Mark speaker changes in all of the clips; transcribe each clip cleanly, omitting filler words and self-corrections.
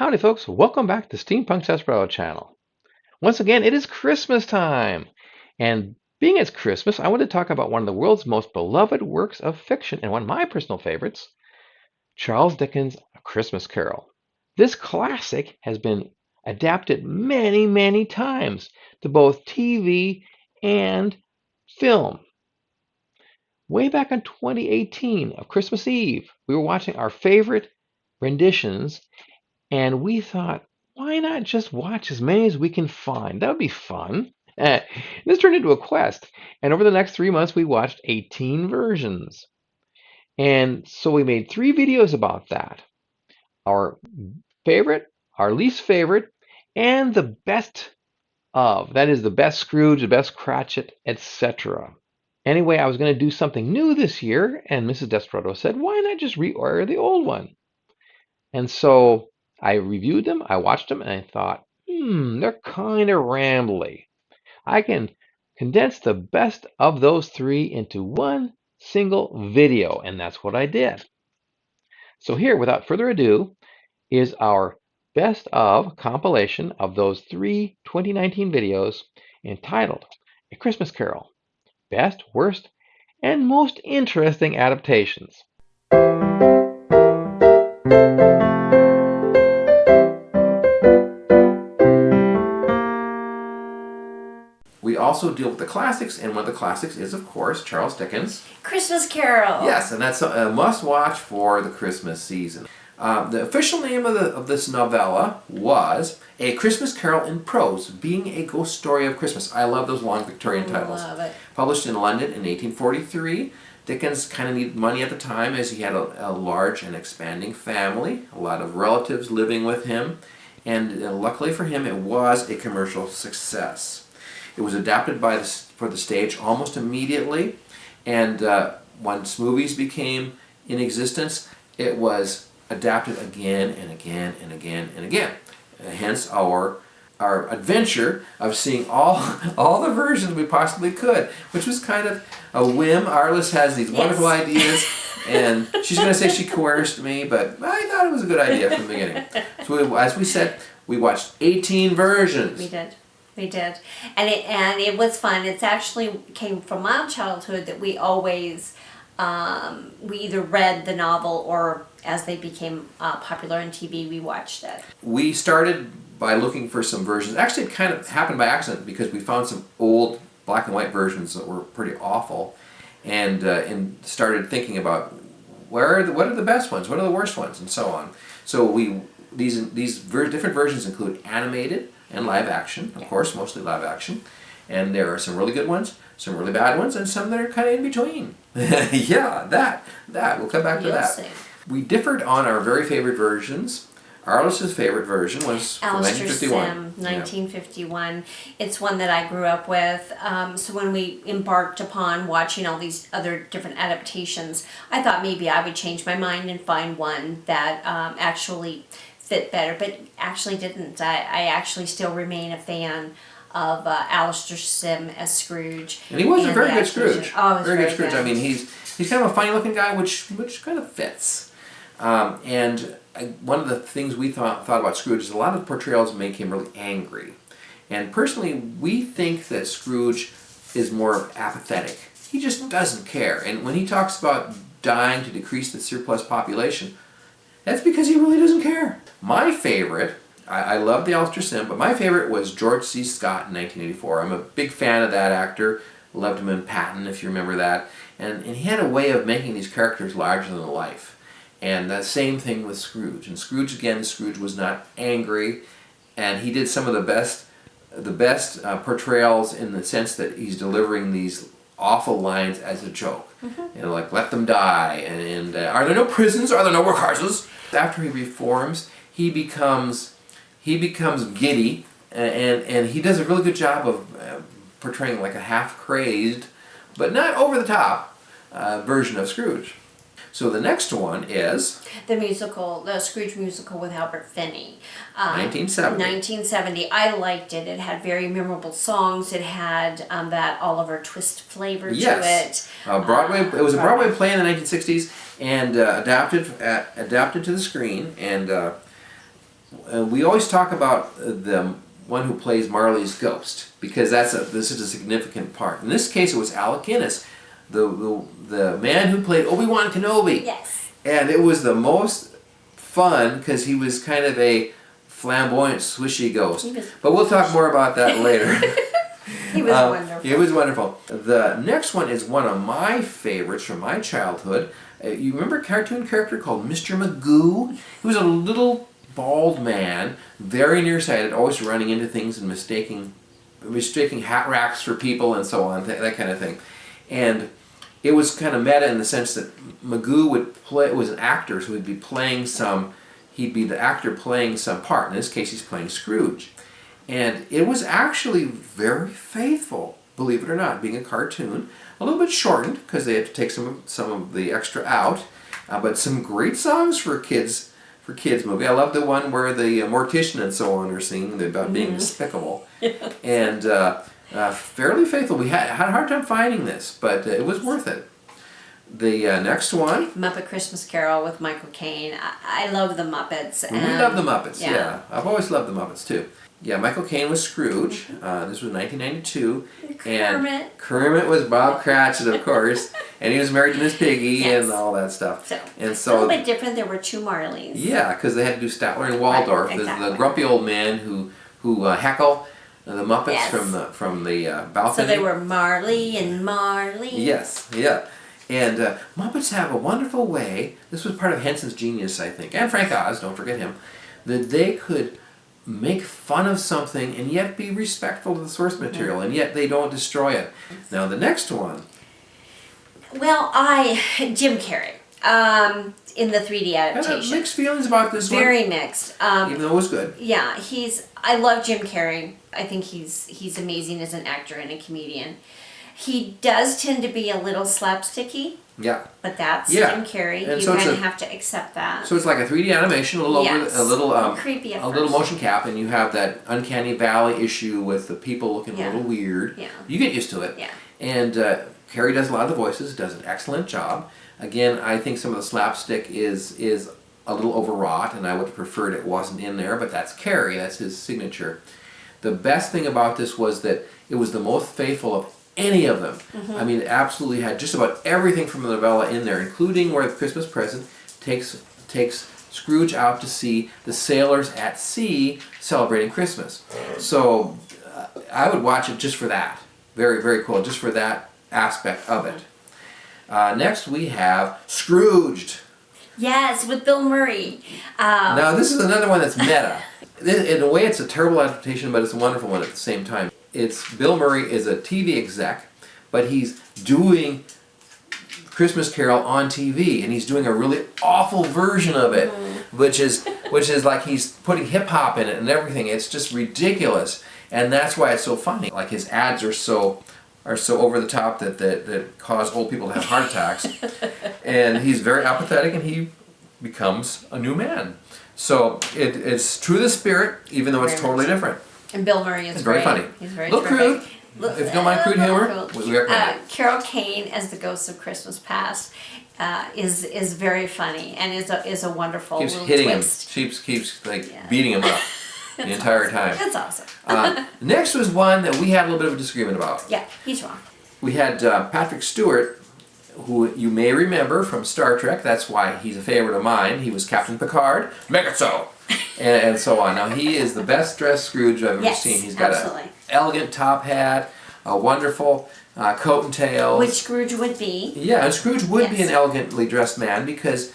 Speaker 1: Howdy folks, welcome back to Steampunk's Desperado channel. Once again, it is Christmas time. And being it's Christmas, I want to talk about one of the world's most beloved works of fiction and one of my personal favorites, Charles Dickens' A Christmas Carol. This classic has been adapted many, many times to both TV and film. Way back in 2018 of Christmas Eve, we were watching our favorite renditions. And we thought, why not just watch as many as we can find? That would be fun. This turned into a quest. And over the next 3 months, we watched 18 versions. And so we made 3 videos about that. Our favorite, our least favorite, and the best of. That is the best Scrooge, the best Cratchit, etc. Anyway, I was going to do something new this year, and Mrs. Desperado said, why not just reorder the old one? And so I reviewed them, I watched them, and I thought, they're kind of rambly. I can condense the best of those 3 into one single video, and that's what I did. So here, without further ado, is our best of compilation of those 3 2019 videos entitled A Christmas Carol, Best, Worst, and Most Interesting Adaptations. We also deal with the classics, and one of the classics is, of course, Charles Dickens'
Speaker 2: Christmas Carol.
Speaker 1: Yes, and that's a must-watch for the Christmas season. The official name of this novella was A Christmas Carol in Prose, being a ghost story of Christmas. I love those long Victorian titles.
Speaker 2: Love it.
Speaker 1: Published in London in 1843. Dickens kind of needed money at the time as he had a large and expanding family, a lot of relatives living with him, and luckily for him, it was a commercial success. It was adapted for the stage almost immediately, and once movies became in existence, it was adapted again and again and again and again. Hence our adventure of seeing all the versions we possibly could, which was kind of a whim. Arliss has these wonderful ideas, and she's going to say she coerced me, but I thought it was a good idea from the beginning. So as we said, we watched 18 versions.
Speaker 2: We did, and it was fun. It's actually came from my childhood that we always we either read the novel or as they became popular on TV, we watched it. We started by looking for some versions. Actually, it kind of happened by accident because we found some old black and white versions that were pretty awful, and started thinking about what are the best ones, what are the worst ones, and so on. So these different versions include animated and live action, of course, mostly live action. And there are some really good ones, some really bad ones, and some that are kind of in between. Yeah, that. We'll come back to that. See.
Speaker 1: We differed on our very favorite versions. Arliss's favorite version was from 1951.
Speaker 2: Sim, 1951. Yeah. It's one that I grew up with. So when we embarked upon watching all these other different adaptations, I thought maybe I would change my mind and find one that actually fit better, but actually didn't. I actually still remain a fan of Alastair Sim as Scrooge.
Speaker 1: And he was a very good Scrooge.
Speaker 2: Oh,
Speaker 1: very good Scrooge. I mean, he's kind of a funny looking guy, which kind of fits. And one of the things we thought about Scrooge is a lot of portrayals make him really angry. And personally, we think that Scrooge is more apathetic. He just doesn't care. And when he talks about dying to decrease the surplus population, that's because he really doesn't care. My favorite, I love the Alastair Sim, but my favorite was George C. Scott in 1984. I'm a big fan of that actor. Loved him in Patton, if you remember that. And he had a way of making these characters larger than life. And the same thing with Scrooge. And Scrooge was not angry, and he did some of the best portrayals in the sense that he's delivering these awful lines as a joke. Mm-hmm. You know, like, let them die, and are there no prisons, are there no workhouses? After he reforms, he becomes giddy, and he does a really good job of portraying like a half-crazed, but not over-the-top version of Scrooge. So the next one is
Speaker 2: the Scrooge musical with Albert Finney.
Speaker 1: 1970.
Speaker 2: 1970. I liked it. It had very memorable songs. It had that Oliver Twist flavor to it.
Speaker 1: Broadway. It was a Broadway play in the 1960s and adapted to the screen. And
Speaker 3: we always talk about the one who plays Marley's ghost, because this is a significant part. In this case, it was Alec Guinness, the man who played Obi-Wan Kenobi.
Speaker 2: Yes.
Speaker 3: And it was the most fun because he was kind of a flamboyant, swishy ghost. But we'll talk more about that later.
Speaker 2: He was wonderful.
Speaker 3: He was wonderful. The next one is one of my favorites from my childhood. You remember a cartoon character called Mr. Magoo? He was a little bald man, very nearsighted, always running into things and mistaking hat racks for people and so on, that kind of thing. And it was kind of meta in the sense that Magoo was an actor, so he'd be the actor playing some part. In this case, he's playing Scrooge. And it was actually very faithful, believe it or not, being a cartoon. A little bit shortened, because they had to take some of the extra out. But some great songs for kids movie. I love the one where the mortician and so on are singing about being despicable. And fairly faithful. We had a hard time finding this, but it was worth it. The next one.
Speaker 2: Muppet Christmas Carol with Michael Caine. I love the Muppets.
Speaker 3: We love the Muppets, yeah. I've always loved the Muppets, too. Yeah, Michael Caine was Scrooge. This was 1992. And Kermit was Bob Cratchit, of course. And he was married to Miss Piggy and all that stuff.
Speaker 2: So,
Speaker 3: and
Speaker 2: a little bit different. There were two Marleys.
Speaker 3: Yeah, because they had to do Statler and Waldorf,
Speaker 2: right, exactly.
Speaker 3: the grumpy old man who heckle the Muppets from the balcony.
Speaker 2: So they were Marley and Marley.
Speaker 3: Yes, yeah. And Muppets have a wonderful way, this was part of Henson's genius, I think, and Frank Oz, don't forget him, that they could make fun of something and yet be respectful to the source material, and yet they don't destroy it. Now the next one.
Speaker 2: Well, Jim Carrey, in the 3D adaptation.
Speaker 3: I have mixed feelings about this one.
Speaker 2: Very mixed.
Speaker 3: Even though it was good.
Speaker 2: Yeah, I love Jim Carrey. I think he's amazing as an actor and a comedian. He does tend to be a little slapsticky.
Speaker 3: Yeah.
Speaker 2: But that's Jim Carrey.
Speaker 3: And
Speaker 2: you
Speaker 3: so
Speaker 2: kind of have to accept that.
Speaker 3: So it's like a 3D animation, a little
Speaker 2: creepy
Speaker 3: a little motion cap, and you have that uncanny valley issue with the people looking a little weird.
Speaker 2: Yeah.
Speaker 3: You get used to it.
Speaker 2: Yeah.
Speaker 3: And Carrey does a lot of the voices, does an excellent job. Again, I think some of the slapstick is a little overwrought, and I would have preferred it wasn't in there, but that's Carrey, that's his signature. The best thing about this was that it was the most faithful of any of them.
Speaker 2: Mm-hmm.
Speaker 3: I mean, it absolutely had just about everything from the novella in there, including where the Christmas present takes Scrooge out to see the sailors at sea celebrating Christmas. So I would watch it just for that. Very, very cool, just for that aspect of it. Next we have Scrooged.
Speaker 2: Yes, with Bill Murray.
Speaker 3: Now this is another one that's meta. In a way it's a terrible adaptation, but it's a wonderful one at the same time. Bill Murray is a TV exec, but he's doing Christmas Carol on TV, and he's doing a really awful version of it, which is like he's putting hip hop in it and everything. It's just ridiculous, and that's why it's so funny. Like his ads are so over the top that cause old people to have heart attacks, and he's very apathetic, and he becomes a new man. So it's true to the spirit, even though it's totally different.
Speaker 2: And Bill Murray is
Speaker 3: very funny.
Speaker 2: He's very
Speaker 3: little crude. If you don't mind crude humor, we recommend it.
Speaker 2: Carol Kane as the Ghost of Christmas Past is very funny and is a wonderful
Speaker 3: keeps
Speaker 2: little
Speaker 3: hitting
Speaker 2: twist.
Speaker 3: him. Keeps beating him up the entire time.
Speaker 2: That's awesome.
Speaker 3: Next was one that we had a little bit of a disagreement about.
Speaker 2: Yeah, he's wrong.
Speaker 3: We had Patrick Stewart, who you may remember from Star Trek. That's why he's a favorite of mine. He was Captain Picard. Make it so! and so on. Now he is the best dressed Scrooge I've ever seen. He's got an elegant top hat, a wonderful coat and tails.
Speaker 2: Which Scrooge would be.
Speaker 3: Yeah, and Scrooge would be an elegantly dressed man because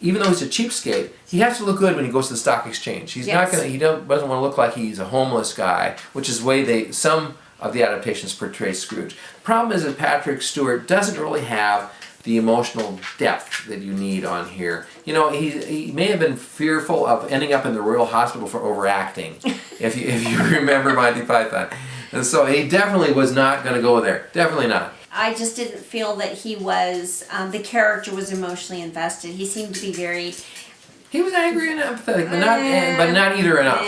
Speaker 3: even though he's a cheapskate, he has to look good when he goes to the stock exchange. He's not gonna. Doesn't want to look like he's a homeless guy, which is the way some of the adaptations portray Scrooge. The problem is that Patrick Stewart doesn't really have the emotional depth that you need on here. You know, he may have been fearful of ending up in the Royal Hospital for overacting, if you remember Monty Python. And so he definitely was not going to go there. Definitely not.
Speaker 2: I just didn't feel that he was, the character was emotionally invested. He seemed to be very...
Speaker 3: He was angry and empathetic, but not either enough.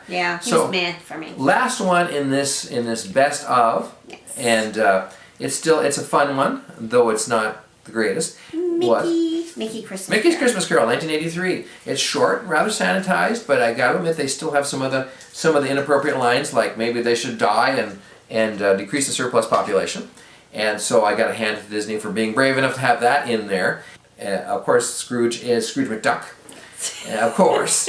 Speaker 2: Yeah, he's
Speaker 3: so,
Speaker 2: meh for me.
Speaker 3: Last one in this best of, and it's a fun one, though it's not the greatest.
Speaker 2: Mickey.
Speaker 3: Mickey's Christmas Carol, 1983. It's short, rather sanitized, but I gotta admit they still have some of the inappropriate lines, like maybe they should die and decrease the surplus population. And so I got to hand it to Disney for being brave enough to have that in there. Of course, Scrooge is Scrooge McDuck, of course.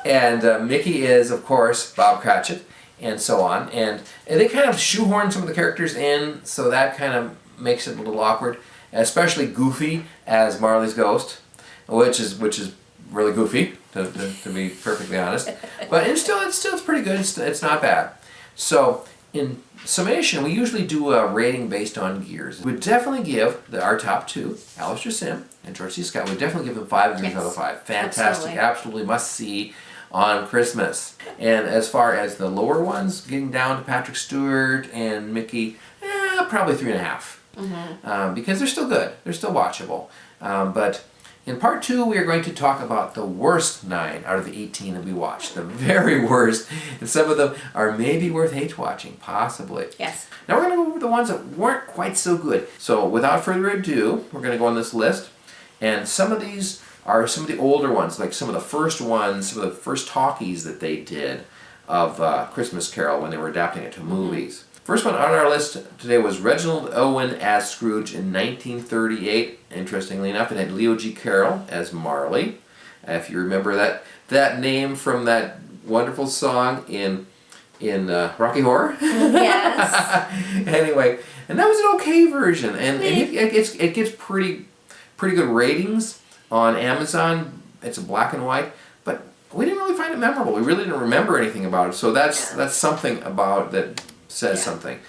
Speaker 3: And Mickey is, of course, Bob Cratchit, and so on. And they kind of shoehorn some of the characters in, so that kind of makes it a little awkward. Especially Goofy as Marley's ghost, which is really goofy, to be perfectly honest. But it's pretty good. It's not bad. So in summation, we usually do a rating based on gears. We'd definitely give our top two, Alistair Sim and George C. Scott, we'd definitely give them 5 gears out of 5. Fantastic, absolutely must see on Christmas. And as far as the lower ones, getting down to Patrick Stewart and Mickey, probably 3.5. Because they're still good, they're still watchable. But in part 2, we are going to talk about the worst 9 out of the 18 that we watched. The very worst. And some of them are maybe worth hate watching, possibly.
Speaker 2: Yes.
Speaker 3: Now we're going to go over the ones that weren't quite so good. So without further ado, we're going to go on this list. And some of these are some of the older ones, like some of the first ones, some of the first talkies that they did of Christmas Carol when they were adapting it to movies. First one on our list today was Reginald Owen as Scrooge in 1938. Interestingly enough, it had Leo G. Carroll as Marley. If you remember that name from that wonderful song in Rocky Horror.
Speaker 2: Yes.
Speaker 3: Anyway, and that was an okay version, and it gets pretty good ratings on Amazon. It's a black and white, but we didn't really find it memorable. We really didn't remember anything about it, so that's something about that says something.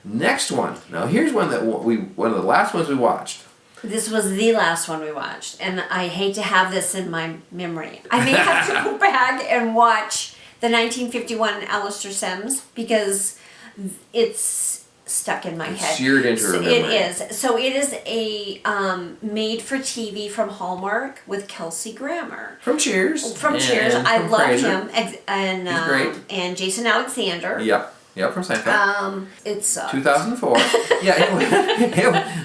Speaker 3: Next one. Now here's one that one of the last ones we watched.
Speaker 2: This was the last one we watched, and I hate to have this in my memory. I may have to go back and watch the 1951 Alistair Sims because it's stuck in my head.
Speaker 3: Seared into her memory.
Speaker 2: It is. So it is a made-for-TV from Hallmark with Kelsey Grammer.
Speaker 3: From Cheers.
Speaker 2: From Cheers. I love
Speaker 3: Frasier.
Speaker 2: him. And and Jason Alexander.
Speaker 3: Yep, from Seinfeld.
Speaker 2: It sucked.
Speaker 3: 2004.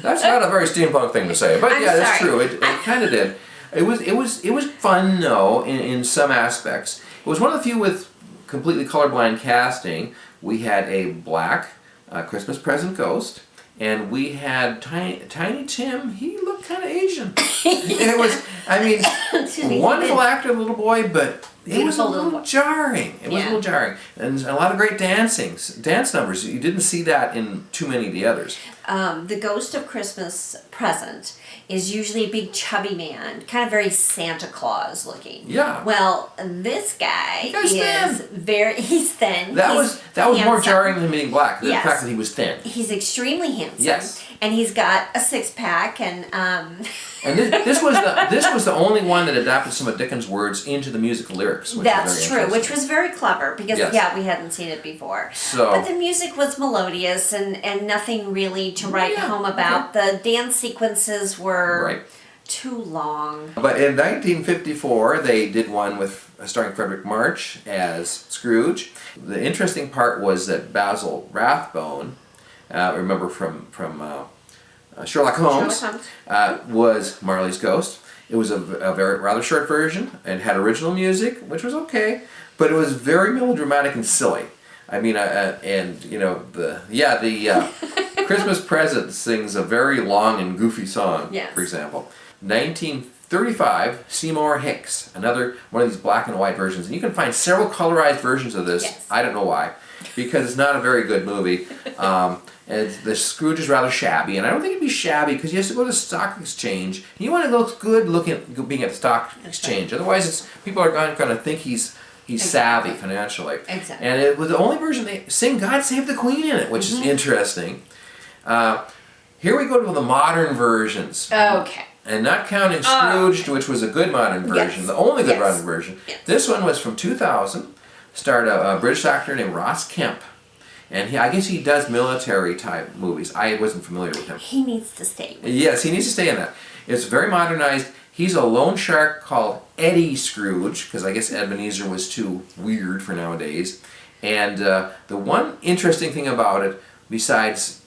Speaker 3: That's not a very steampunk thing to say, but that's true. It kind of did. It was fun though in some aspects. It was one of the few with completely colorblind casting. We had a black Christmas present ghost, and we had Tiny Tim. He looked kind of Asian. It was, wonderful actor, little boy, but it was a little jarring. It was a little jarring. And a lot of great dance numbers. You didn't see that in too many of the others.
Speaker 2: The Ghost of Christmas Present is usually a big chubby man, kind of very Santa Claus looking.
Speaker 3: Yeah.
Speaker 2: Well, this guy
Speaker 3: thin.
Speaker 2: He's thin.
Speaker 3: That was more jarring than him being black. The fact that he was thin.
Speaker 2: He's extremely handsome.
Speaker 3: Yes.
Speaker 2: And he's got a 6-pack and
Speaker 3: And this was the only one that adapted some of Dickens' words into the musical lyrics.
Speaker 2: That's true, which was very clever because we hadn't seen it before. But the music was melodious and nothing really to write home about. The dance sequences were too long.
Speaker 3: But in 1954, they did one with starring Frederick March as Scrooge. The interesting part was that Basil Rathbone, remember from Sherlock Holmes, was Marley's ghost. It was a very rather short version and had original music, which was okay, but it was very melodramatic and silly. The Christmas Present sings a very long and goofy song, for example. 1935, Seymour Hicks, another one of these black and white versions, and you can find several colorized versions of this.
Speaker 2: Yes.
Speaker 3: I don't know why, because it's not a very good movie. And the Scrooge is rather shabby, and I don't think it'd be shabby because he has to go to the stock exchange. And you want to look good being at the stock exchange. Otherwise, people are going to think he's savvy financially.
Speaker 2: Exactly.
Speaker 3: And it was the only version they sing "God Save the Queen" in it, which is interesting. Here we go to the modern versions.
Speaker 2: Okay.
Speaker 3: And not counting Scrooge, which was a good modern version, the only good modern version. This one was from 2000. Starred a British actor named Ross Kemp. And I guess he does military type movies. I wasn't familiar with him.
Speaker 2: He needs to stay.
Speaker 3: Yes, he needs to stay in that. It's very modernized. He's a loan shark called Eddie Scrooge, because I guess Ebenezer was too weird for nowadays. And the one interesting thing about it, besides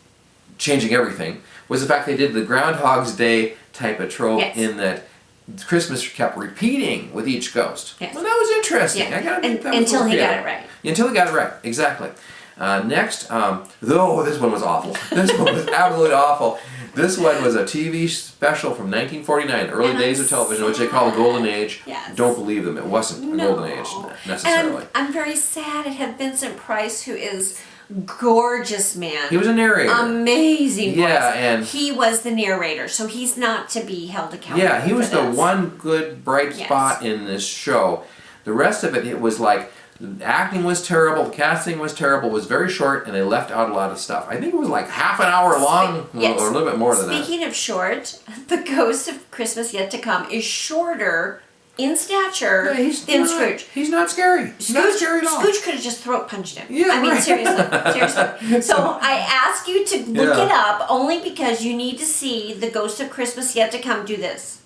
Speaker 3: changing everything, was the fact they did the Groundhog's Day type of trope in that Christmas kept repeating with each ghost.
Speaker 2: Yes.
Speaker 3: Well, that was interesting.
Speaker 2: Yeah.
Speaker 3: I gotta admit, that was
Speaker 2: Until he got
Speaker 3: creative.
Speaker 2: it right.
Speaker 3: Until he got it right, exactly. Next, though this one was awful. This one was absolutely awful. This one was a TV special from 1949, early
Speaker 2: And
Speaker 3: days
Speaker 2: I'm
Speaker 3: of television, which they call a golden age.
Speaker 2: Yes.
Speaker 3: Don't believe them. It wasn't a golden age necessarily.
Speaker 2: And I'm very sad. It had Vincent Price, who is gorgeous man.
Speaker 3: He was a narrator.
Speaker 2: Amazing voice.
Speaker 3: Yeah, and
Speaker 2: he was the narrator, so he's not to be held accountable.
Speaker 3: yeah, he was
Speaker 2: for
Speaker 3: the
Speaker 2: this.
Speaker 3: one good bright
Speaker 2: Yes.
Speaker 3: spot in this show. The rest of it, it was like the acting was terrible, the casting was terrible, it was very short, and they left out a lot of stuff. I think it was like half an hour long,
Speaker 2: Yes.
Speaker 3: or a little bit more than that.
Speaker 2: Speaking of short, The Ghost of Christmas Yet to Come is shorter in stature
Speaker 3: Yeah, he's
Speaker 2: than
Speaker 3: not,
Speaker 2: Scrooge.
Speaker 3: He's not scary. He's not scary at all.
Speaker 2: Scrooge could have just throat punched him.
Speaker 3: Yeah,
Speaker 2: I mean,
Speaker 3: right.
Speaker 2: seriously. So I ask you to look
Speaker 3: Yeah.
Speaker 2: it up only because you need to see The Ghost of Christmas Yet to Come do this.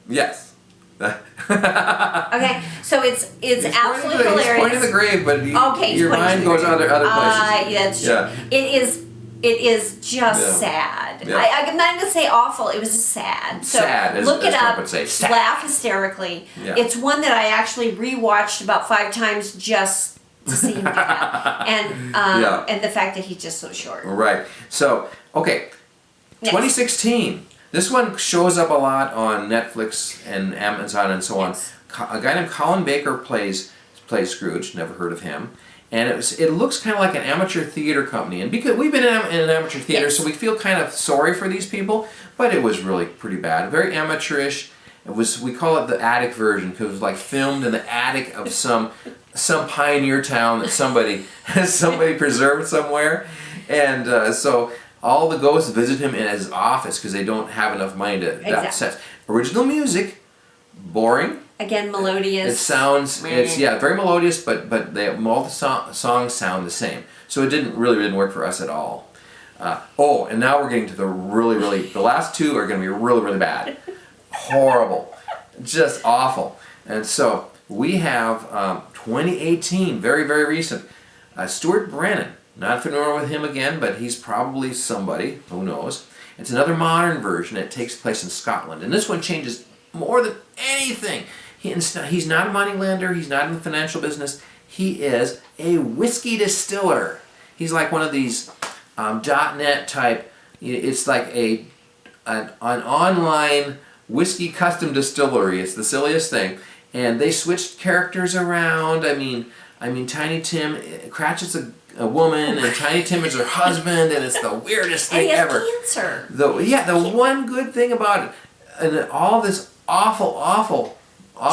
Speaker 3: Yes.
Speaker 2: Okay, so it's
Speaker 3: He's
Speaker 2: absolutely
Speaker 3: pointing
Speaker 2: hilarious.
Speaker 3: He's pointing to the grave, but
Speaker 2: Okay, he's
Speaker 3: your
Speaker 2: pointing
Speaker 3: mind
Speaker 2: to the
Speaker 3: goes
Speaker 2: grave.
Speaker 3: other places.
Speaker 2: That's
Speaker 3: Yeah.
Speaker 2: true. It is just
Speaker 3: Yeah.
Speaker 2: sad.
Speaker 3: Yeah.
Speaker 2: I'm not going to say awful. It was just sad. So
Speaker 3: Sad, as-
Speaker 2: look
Speaker 3: as
Speaker 2: it
Speaker 3: Trump
Speaker 2: up.
Speaker 3: would say. Sad.
Speaker 2: Laugh hysterically.
Speaker 3: Yeah.
Speaker 2: It's one that I actually rewatched about 5 times just to see him do that,
Speaker 3: Yeah.
Speaker 2: and the fact that he's just so short.
Speaker 3: Right. So, okay.
Speaker 2: Next.
Speaker 3: 2016. This one shows up a lot on Netflix and Amazon and so on.
Speaker 2: Yes.
Speaker 3: A guy named Colin Baker plays Scrooge. Never heard of him. And it looks kind of like an amateur theater company. And because we've been in an amateur theater,
Speaker 2: Yes.
Speaker 3: so we feel kind of sorry for these people. But it was really pretty bad. Very amateurish. We call it the attic version because it was like filmed in the attic of some pioneer town that somebody preserved somewhere. And so all the ghosts visit him in his office because they don't have enough money to adapt
Speaker 2: Exactly.
Speaker 3: sets. Original music, boring.
Speaker 2: Again, melodious.
Speaker 3: It sounds, it's very melodious, but all the songs sound the same. So it really didn't work for us at all. And now we're getting to the last two are going to be really, really bad. Horrible. Just awful. And so we have 2018, very, very recent. Stuart Brennan. Not familiar with him again, but he's probably somebody. Who knows? It's another modern version. It takes place in Scotland. And this one changes more than anything. He's not a moneylender. He's not in the financial business. He is a whiskey distiller. He's like one of these .net type. It's like an online whiskey custom distillery. It's the silliest thing. And they switched characters around. I mean, Tiny Tim Cratchit's a woman, and Tiny Tim is her husband, and it's the weirdest
Speaker 2: and
Speaker 3: thing
Speaker 2: he has
Speaker 3: ever.
Speaker 2: cancer.
Speaker 3: The one good thing about it, and all this awful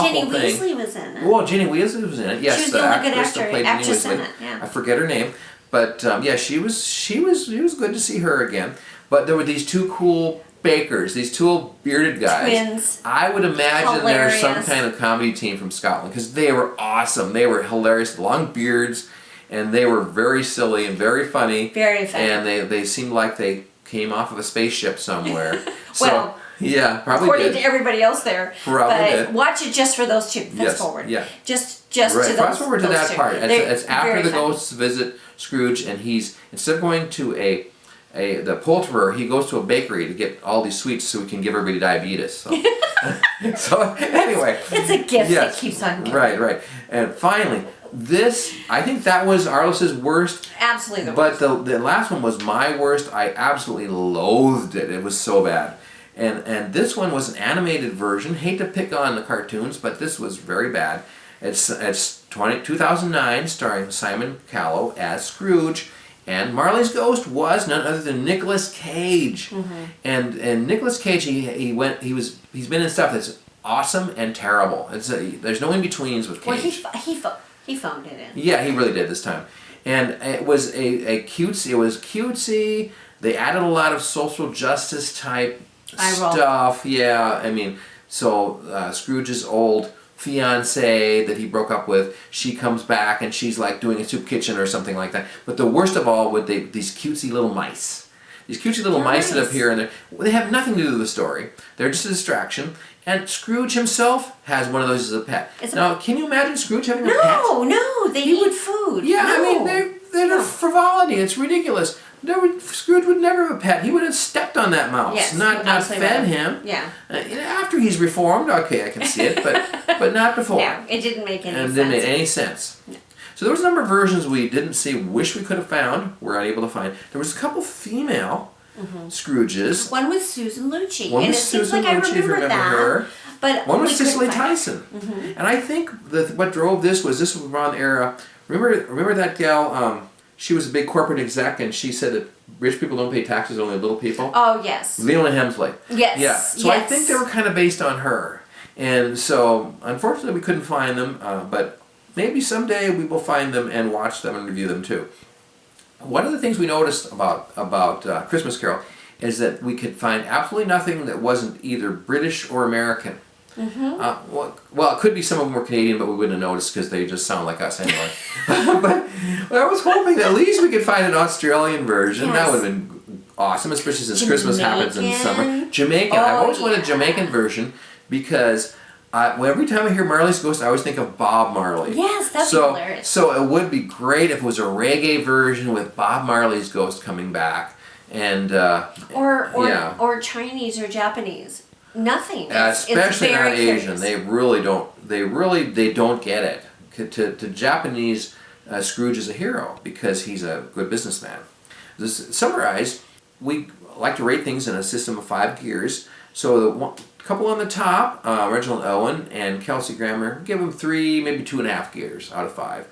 Speaker 2: Jenny
Speaker 3: thing.
Speaker 2: Weasley was in it.
Speaker 3: Well, Jenny Weasley was in it. Yes,
Speaker 2: She was the only good
Speaker 3: actress that played Jenny
Speaker 2: actress in
Speaker 3: Weasley.
Speaker 2: it, yeah.
Speaker 3: I forget her name, but she was good to see her again. But there were these two cool bakers, these two bearded guys.
Speaker 2: Twins.
Speaker 3: I would imagine they're some
Speaker 2: Hilarious.
Speaker 3: kind of comedy team from Scotland because they were awesome. They were hilarious, long beards, and they were very silly and very funny.
Speaker 2: Very funny.
Speaker 3: And they seemed like they came off of a spaceship somewhere.
Speaker 2: Well,
Speaker 3: yeah, probably
Speaker 2: according
Speaker 3: did.
Speaker 2: to everybody else there.
Speaker 3: Probably
Speaker 2: but
Speaker 3: did.
Speaker 2: Watch it just for those two. Fast
Speaker 3: Yes,
Speaker 2: forward.
Speaker 3: yeah.
Speaker 2: Just
Speaker 3: Right,
Speaker 2: to those.
Speaker 3: fast forward to
Speaker 2: those
Speaker 3: that
Speaker 2: two.
Speaker 3: part. It's after
Speaker 2: very
Speaker 3: the
Speaker 2: funny.
Speaker 3: ghosts visit Scrooge, and he's instead of going to the poulterer, he goes to a bakery to get all these sweets so he can give everybody diabetes. So, so anyway,
Speaker 2: It's a gift
Speaker 3: yes,
Speaker 2: that keeps on giving.
Speaker 3: right. And finally, I think that was Arliss's worst.
Speaker 2: Absolutely.
Speaker 3: But the last one was my worst. I absolutely loathed it. It was so bad. And this one was an animated version. Hate to pick on the cartoons, but this was very bad. It's 2009, starring Simon Callow as Scrooge, and Marley's ghost was none other than Nicolas Cage.
Speaker 2: Mm-hmm.
Speaker 3: And Nicolas Cage, he's been in stuff that's awesome and terrible. There's no in betweens with Cage.
Speaker 2: Well, he phoned it in.
Speaker 3: Yeah, he really did this time. And it was a cutesy. It was cutesy. They added a lot of social justice type stuff. Yeah, I mean, so Scrooge's old fiance that he broke up with, she comes back and she's like doing a soup kitchen or something like that. But the worst of all, with these cutesy little mice. These cutesy little mice that appear in there, they have nothing to do with the story. They're just a distraction. And Scrooge himself has one of those as a pet. Now, can you imagine Scrooge having a pet?
Speaker 2: No, they need food.
Speaker 3: Yeah,
Speaker 2: no.
Speaker 3: I mean, they're frivolity. It's ridiculous. Scrooge would never have a pet. He would have stepped on that mouse,
Speaker 2: Yes,
Speaker 3: not
Speaker 2: absolutely
Speaker 3: fed
Speaker 2: right.
Speaker 3: him.
Speaker 2: Yeah.
Speaker 3: After he's reformed, okay, I can see it, but not before.
Speaker 2: No, it didn't make any
Speaker 3: And
Speaker 2: sense.
Speaker 3: it didn't make any sense. So there was a number of versions we didn't see, wish we could have found, were unable to find. There was a couple female Scrooges.
Speaker 2: One was Susan Lucci.
Speaker 3: One
Speaker 2: and
Speaker 3: was
Speaker 2: it seems
Speaker 3: Susan
Speaker 2: like
Speaker 3: Lucci, if
Speaker 2: I
Speaker 3: you
Speaker 2: remember
Speaker 3: remember
Speaker 2: that.
Speaker 3: her.
Speaker 2: But
Speaker 3: One was
Speaker 2: we couldn't
Speaker 3: Cicely
Speaker 2: find it.
Speaker 3: Tyson. And I think that what drove this was around the era. Remember that gal? She was a big corporate exec, and she said that rich people don't pay taxes, only little people.
Speaker 2: Oh, yes.
Speaker 3: Leona Hemsley.
Speaker 2: Yes.
Speaker 3: Yeah. So I think they were kind of based on her. And so, unfortunately, we couldn't find them, but maybe someday we will find them and watch them and review them too. One of the things we noticed about Christmas Carol is that we could find absolutely nothing that wasn't either British or American. Well, it could be some of them were Canadian, but we wouldn't have noticed because they just sound like us anyway. but I was hoping that at least we could find an Australian version.
Speaker 2: Yes.
Speaker 3: That would have been awesome, especially since Christmas happens in summer.
Speaker 2: Jamaican.
Speaker 3: Jamaican.
Speaker 2: Oh,
Speaker 3: I've always wanted a
Speaker 2: yeah.
Speaker 3: Jamaican version because every time I hear Marley's Ghost, I always think of Bob Marley.
Speaker 2: Yes, that'd be hilarious.
Speaker 3: So it would be great if it was a reggae version with Bob Marley's Ghost coming back. And yeah.
Speaker 2: or Chinese or Japanese. Nothing. It's
Speaker 3: Especially
Speaker 2: very
Speaker 3: not Asian.
Speaker 2: curious.
Speaker 3: They don't get it. To Japanese, Scrooge is a hero because he's a good businessman. Summarized, we like to rate things in a system of 5 gears. So the couple on the top, Reginald Owen and Kelsey Grammer, give them 3, maybe 2.5 gears out of 5.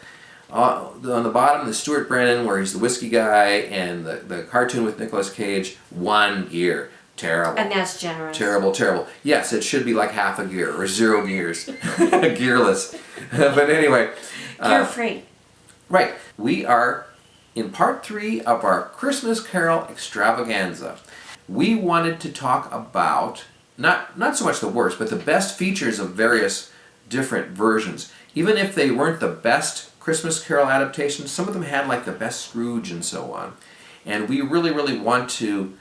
Speaker 3: On the bottom, the Stuart Brennan, where he's the whiskey guy, and the cartoon with Nicolas Cage, 1 gear. Terrible.
Speaker 2: And that's generous.
Speaker 3: Terrible. Yes, it should be like half a gear or 0 gears. Gearless. But anyway.
Speaker 2: Gear free.
Speaker 3: Right. We are in part 3 of our Christmas Carol extravaganza. We wanted to talk about, not so much the worst, but the best features of various different versions. Even if they weren't the best Christmas Carol adaptations, some of them had like the best Scrooge and so on. And we really want to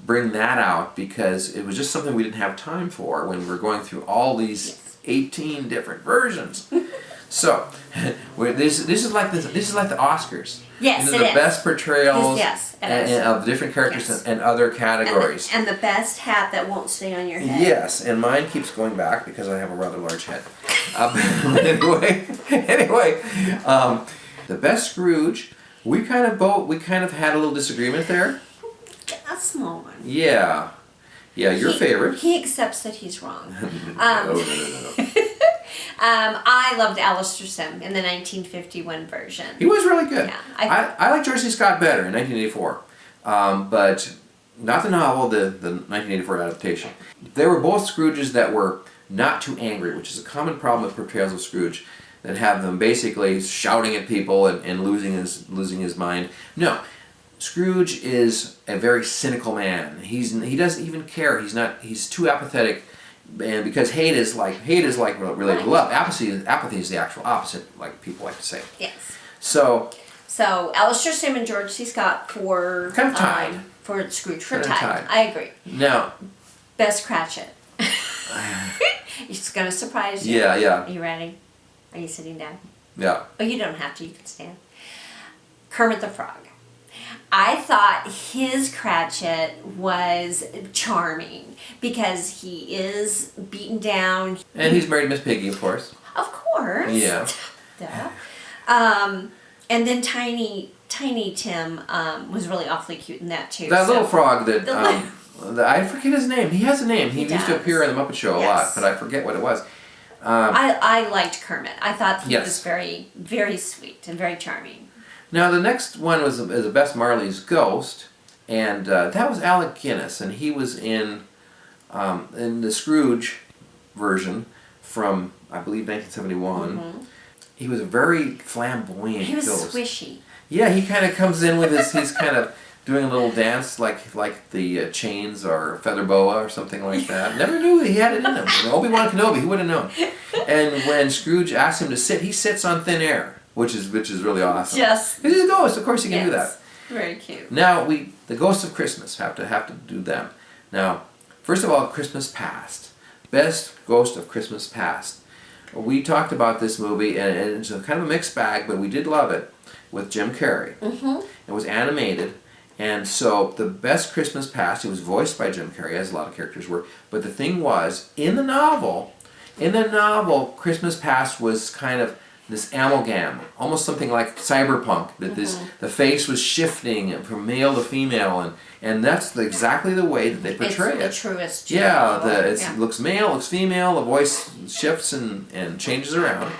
Speaker 3: bring that out because it was just something we didn't have time for when we were going through all these 18 different versions. So this is like the Oscars.
Speaker 2: Yes,
Speaker 3: These
Speaker 2: it
Speaker 3: are the
Speaker 2: is.
Speaker 3: best portrayals
Speaker 2: Yes, it is.
Speaker 3: of different characters
Speaker 2: Yes.
Speaker 3: and other categories.
Speaker 2: And the best hat that won't stay on your head.
Speaker 3: Yes, and mine keeps going back because I have a rather large head. Anyway, the best Scrooge. We kind of had a little disagreement there.
Speaker 2: A small one.
Speaker 3: Yeah, your favorite.
Speaker 2: He accepts that he's wrong.
Speaker 3: No.
Speaker 2: I loved Alistair Sim in the 1951 version.
Speaker 3: He was really good.
Speaker 2: Yeah,
Speaker 3: I like George C. Scott better in 1984, but not the novel, the 1984 adaptation. There were both Scrooges that were not too angry, which is a common problem with portrayals of Scrooge, that have them basically shouting at people and losing his mind. No, Scrooge is a very cynical man. He doesn't even care. He's too apathetic, and because hate is like related to love. Apathy is the actual opposite, like people like to say.
Speaker 2: Yes.
Speaker 3: So
Speaker 2: Alistair Sim and George C. Scott for
Speaker 3: kind of tied.
Speaker 2: For Scrooge for
Speaker 3: Kind of
Speaker 2: tied.
Speaker 3: tied.
Speaker 2: I agree.
Speaker 3: Now,
Speaker 2: Best Cratchit. It's gonna surprise you.
Speaker 3: yeah.
Speaker 2: Are you ready? Are you sitting down?
Speaker 3: Yeah.
Speaker 2: Oh, you don't have to. You can stand. Kermit the Frog. I thought his Cratchit was charming because he is beaten down.
Speaker 3: And he's married to Miss Piggy, of course.
Speaker 2: Of course.
Speaker 3: Yeah.
Speaker 2: Duh. And then Tiny Tim was really awfully cute in that too.
Speaker 3: That little frog that
Speaker 2: The
Speaker 3: I forget his name. He has a name. He used to
Speaker 2: does.
Speaker 3: appear on the Muppet Show a lot,
Speaker 2: Yes.
Speaker 3: but I forget what it was.
Speaker 2: I liked Kermit. I thought he
Speaker 3: Yes.
Speaker 2: was very, very sweet and very charming.
Speaker 3: Now the next one was the Best Marley's Ghost, and that was Alec Guinness, and he was in the Scrooge version from I believe 1971.
Speaker 2: Mm-hmm.
Speaker 3: He was a very flamboyant
Speaker 2: He was
Speaker 3: ghost.
Speaker 2: swishy.
Speaker 3: Yeah, he kind of comes in with he's kind of doing a little dance like the Chains or Feather Boa or something like that. Never knew he had it in him. Obi-Wan Kenobi, who would have known? And when Scrooge asks him to sit, he sits on thin air, which is really awesome.
Speaker 2: Just
Speaker 3: He's a ghost, of course he can do that.
Speaker 2: Very cute.
Speaker 3: Now the Ghosts of Christmas have to do them. Now, first of all, Christmas Past. Best Ghost of Christmas Past. We talked about this movie, and it's a kind of a mixed bag, but we did love it. with Jim Carrey. It was animated. And so the best Christmas past, it was voiced by Jim Carrey, as a lot of characters were. But the thing was, in the novel, Christmas past was kind of this amalgam, almost something like cyberpunk. That the face was shifting from male to female, and that's exactly the way that they portray it.
Speaker 2: It's the truest.
Speaker 3: Yeah, it looks male, looks female. The voice shifts and changes around,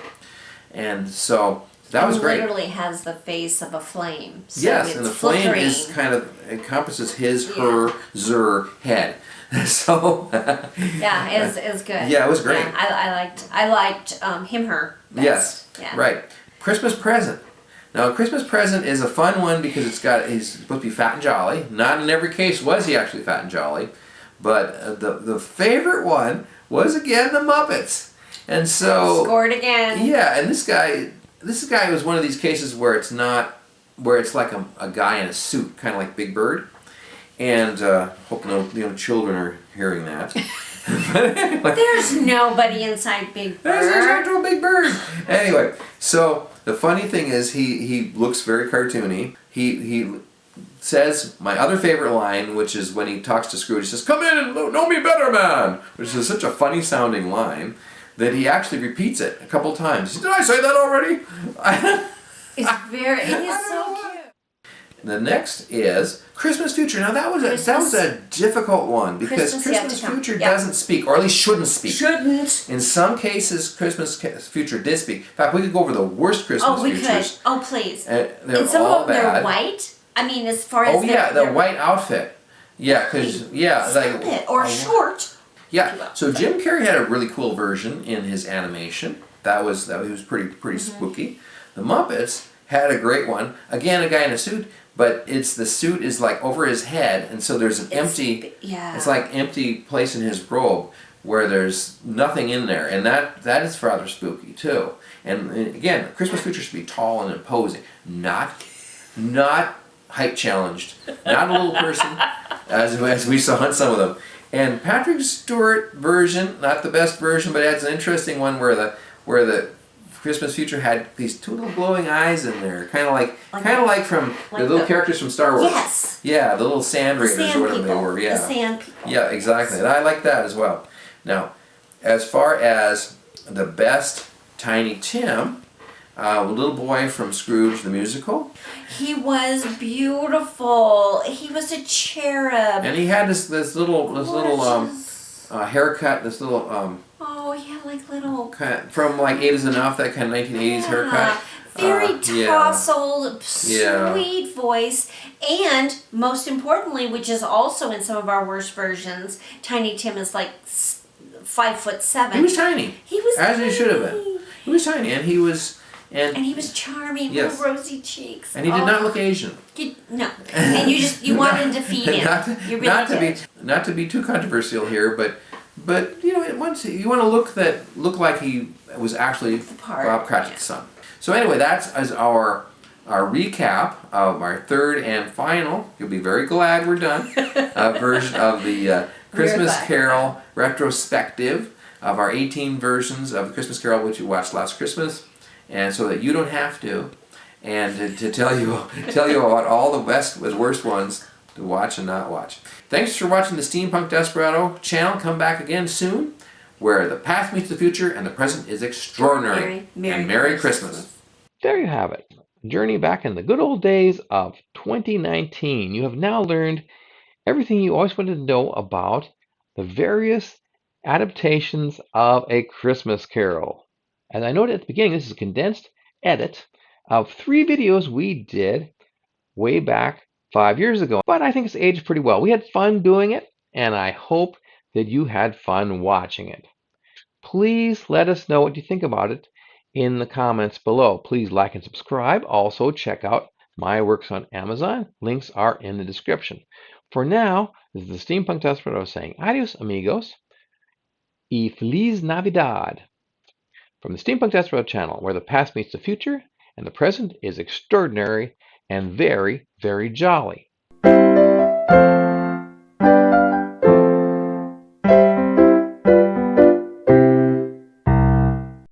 Speaker 3: and so. That was great.
Speaker 2: It literally has the face of a flame. So
Speaker 3: yes, and the flame
Speaker 2: flickering.
Speaker 3: is kind of encompasses his, her, zer head. So
Speaker 2: yeah, it's good.
Speaker 3: Yeah, it was great.
Speaker 2: Yeah, I liked him, her. Best.
Speaker 3: Yes,
Speaker 2: yeah.
Speaker 3: Right. Christmas present. Now, a Christmas present is a fun one because he's supposed to be fat and jolly. Not in every case was he actually fat and jolly, but the favorite one was again the Muppets, and so
Speaker 2: scored again.
Speaker 3: Yeah, and this guy was one of these cases where it's like a guy in a suit, kind of like Big Bird, and hope no children are hearing that. But anyway,
Speaker 2: there's nobody inside Big Bird.
Speaker 3: There's actual Big Bird. Anyway, so the funny thing is he looks very cartoony. He says my other favorite line, which is when he talks to Scrooge. He says, "Come in and know me better, man," which is such a funny sounding line that he actually repeats it a couple times. Did I say that already?
Speaker 2: It is so cute.
Speaker 3: The next is Christmas Future. Now that was a difficult one because Christmas Future doesn't speak, or at least shouldn't speak.
Speaker 2: Shouldn't.
Speaker 3: In some cases, Christmas Future did speak. In fact, we could go over the worst Christmas futures.
Speaker 2: Could. Oh, please.
Speaker 3: They're
Speaker 2: some
Speaker 3: all
Speaker 2: of them,
Speaker 3: bad.
Speaker 2: they're white. I mean, as far as
Speaker 3: the white outfit. Yeah, because
Speaker 2: or short.
Speaker 3: Yeah, so Jim Carrey had a really cool version in his animation. That was pretty spooky. The Muppets had a great one. Again, a guy in a suit, but the suit is like over his head, and so there's it's like empty place in his robe where there's nothing in there, and that is rather spooky too. And again, Christmas Future should be tall and imposing, not height challenged, not a little person, as we saw in some of them. And Patrick Stewart version, not the best version, but it's an interesting one where the Christmas Future had these two little glowing eyes in there, kind of like from the little characters from Star Wars.
Speaker 2: Yes.
Speaker 3: Yeah, the little sand raiders or whatever they were. Yeah.
Speaker 2: The sand people.
Speaker 3: Yeah, exactly. And I like that as well. Now, as far as the best Tiny Tim, little boy from Scrooge the musical.
Speaker 2: He was beautiful. He was a cherub.
Speaker 3: And he had this little haircut, this little
Speaker 2: oh, he had like little
Speaker 3: from like Eight Is Enough, that kind of 1980s haircut.
Speaker 2: Very tousled, sweet voice, and most importantly, which is also in some of our worst versions, Tiny Tim is like 5'7".
Speaker 3: He was tiny.
Speaker 2: He was
Speaker 3: as
Speaker 2: tiny.
Speaker 3: he should have been. He was tiny, and he was.
Speaker 2: And he was charming,
Speaker 3: yes.
Speaker 2: little rosy cheeks.
Speaker 3: And he did not look Asian.
Speaker 2: No, and you wanted to feed him.
Speaker 3: Not to be too controversial here, but you want to look like he was actually Bob Cratchit's son. So anyway, that's our recap of our third and final. You'll be very glad we're done. Version of the Christmas Carol retrospective of our 18 versions of the Christmas Carol which you watched last Christmas. And so that you don't have to, and to tell you about all the best and worst ones to watch and not watch. Thanks for watching the Steampunk Desperado channel. Come back again soon, where the past meets the future and the present is extraordinary. Merry Christmas.
Speaker 1: There you have it. Journey back in the good old days of 2019. You have now learned everything you always wanted to know about the various adaptations of A Christmas Carol. As I noted at the beginning, this is a condensed edit of 3 videos we did way back 5 years ago. But I think it's aged pretty well. We had fun doing it, and I hope that you had fun watching it. Please let us know what you think about it in the comments below. Please like and subscribe. Also, check out my works on Amazon. Links are in the description. For now, this is the Steampunk Desperado saying adios, amigos, y Feliz Navidad. From the Steampunk Desperado channel, where the past meets the future and the present is extraordinary and very, very jolly.